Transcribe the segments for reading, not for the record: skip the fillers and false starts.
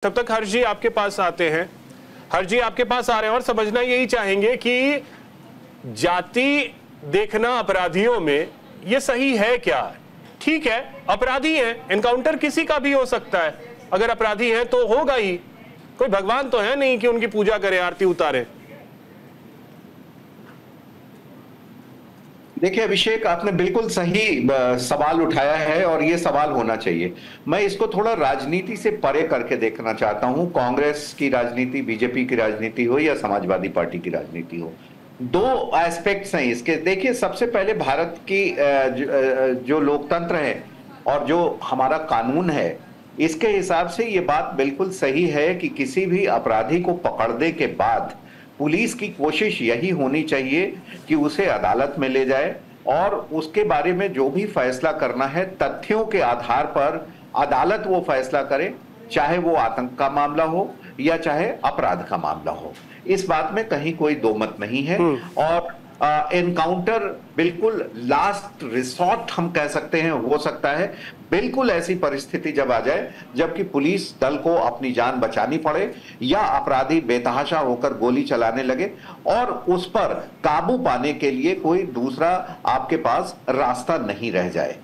तब तक हर्ष जी आपके पास आते हैं। हर्ष जी आपके पास आ रहे हैं और समझना यही चाहेंगे कि जाति देखना अपराधियों में ये सही है क्या? ठीक है, अपराधी है, एनकाउंटर किसी का भी हो सकता है, अगर अपराधी है तो होगा ही, कोई भगवान तो है नहीं कि उनकी पूजा करें, आरती उतारें। देखिए अभिषेक, आपने बिल्कुल सही सवाल उठाया है और ये सवाल होना चाहिए। मैं इसको थोड़ा राजनीति से परे करके देखना चाहता हूं। कांग्रेस की राजनीति, बीजेपी की राजनीति हो या समाजवादी पार्टी की राजनीति हो, दो एस्पेक्ट्स हैं इसके। देखिए, सबसे पहले भारत की जो लोकतंत्र है और जो हमारा कानून है, इसके हिसाब से ये बात बिल्कुल सही है कि किसी भी अपराधी को पकड़ने के बाद पुलिस की कोशिश यही होनी चाहिए कि उसे अदालत में ले जाए और उसके बारे में जो भी फैसला करना है तथ्यों के आधार पर अदालत वो फैसला करे, चाहे वो आतंक का मामला हो या चाहे अपराध का मामला हो। इस बात में कहीं कोई दो मत नहीं है। और एनकाउंटर बिल्कुल लास्ट रिसोर्ट हम कह सकते हैं, हो सकता है बिल्कुल ऐसी परिस्थिति जब आ जाए जबकि पुलिस दल को अपनी जान बचानी पड़े या अपराधी बेतहाशा होकर गोली चलाने लगे और उस पर काबू पाने के लिए कोई दूसरा आपके पास रास्ता नहीं रह जाए।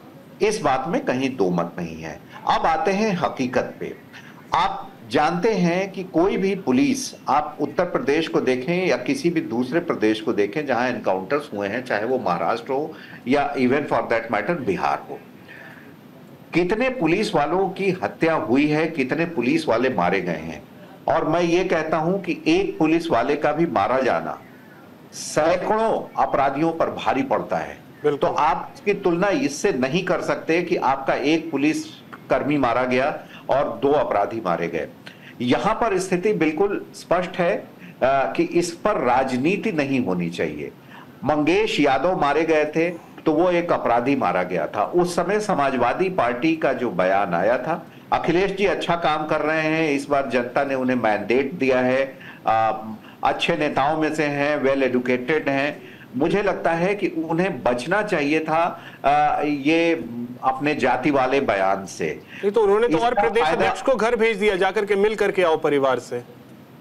इस बात में कहीं दो मत नहीं है। अब आते हैं हकीकत पे। आप जानते हैं कि कोई भी पुलिस, आप उत्तर प्रदेश को देखें या किसी भी दूसरे प्रदेश को देखें जहां एनकाउंटर्स हुए हैं, चाहे वो महाराष्ट्र हो या even for that matter Bihar हो, कितने पुलिस वालों की हत्या हुई है, कितने पुलिस वाले मारे गए हैं। और मैं ये कहता हूं कि एक पुलिस वाले का भी मारा जाना सैकड़ों अपराधियों पर भारी पड़ता है। तो आप इसकी तुलना इससे नहीं कर सकते कि आपका एक पुलिस कर्मी मारा गया और दो अपराधी मारे गए। यहां पर स्थिति बिल्कुल स्पष्ट है कि इस पर राजनीति नहीं होनी चाहिए। मंगेश यादव मारे गए थे तो वो एक अपराधी मारा गया था। उस समय समाजवादी पार्टी का जो बयान आया था, अखिलेश जी अच्छा काम कर रहे हैं, इस बार जनता ने उन्हें मैंडेट दिया है, अच्छे नेताओं में से हैं, वेल एजुकेटेड हैं, मुझे लगता है कि उन्हें बचना चाहिए था ये अपने जाति वाले बयान से। तो उन्होंने तो और प्रदेश अध्यक्ष को घर भेज दिया, जाकर के मिल करके आओ परिवार से।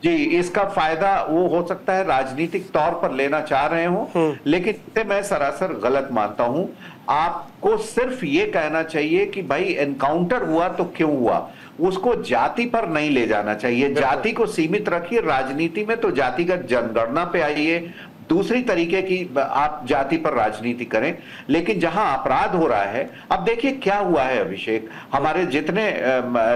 जी, इसका फायदा वो हो सकता है राजनीतिक तौर पर लेना चाह रहे हो, लेकिन इसे मैं सरासर गलत मानता हूं। आपको सिर्फ ये कहना चाहिए कि भाई एनकाउंटर हुआ तो क्यों हुआ, उसको जाति पर नहीं ले जाना चाहिए। जाति को सीमित रखिए, राजनीति में तो जातिगत जनगणना पे आइए, दूसरी तरीके की आप जाति पर राजनीति करें। लेकिन जहां अपराध हो रहा है, अब देखिए क्या हुआ है अभिषेक, हमारे जितने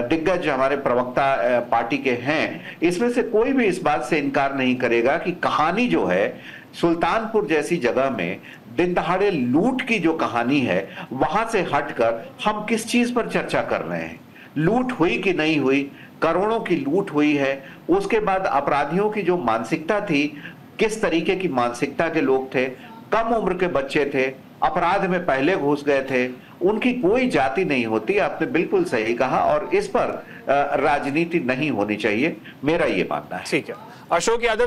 दिग्गज हमारे प्रवक्ता पार्टी के हैं, इसमें से कोई भी इस बात से इनकार नहीं करेगा कि कहानी जो है सुल्तानपुर जैसी जगह में दिन दहाड़े लूट की जो कहानी है, वहां से हटकर हम किस चीज पर चर्चा कर रहे हैं। लूट हुई कि नहीं हुई, करोड़ों की लूट हुई है। उसके बाद अपराधियों की जो मानसिकता थी, किस तरीके की मानसिकता के लोग थे, कम उम्र के बच्चे थे, अपराध में पहले घुस गए थे, उनकी कोई जाति नहीं होती। आपने बिल्कुल सही कहा और इस पर राजनीति नहीं होनी चाहिए, मेरा ये मानना है। ठीक है, अशोक यादव।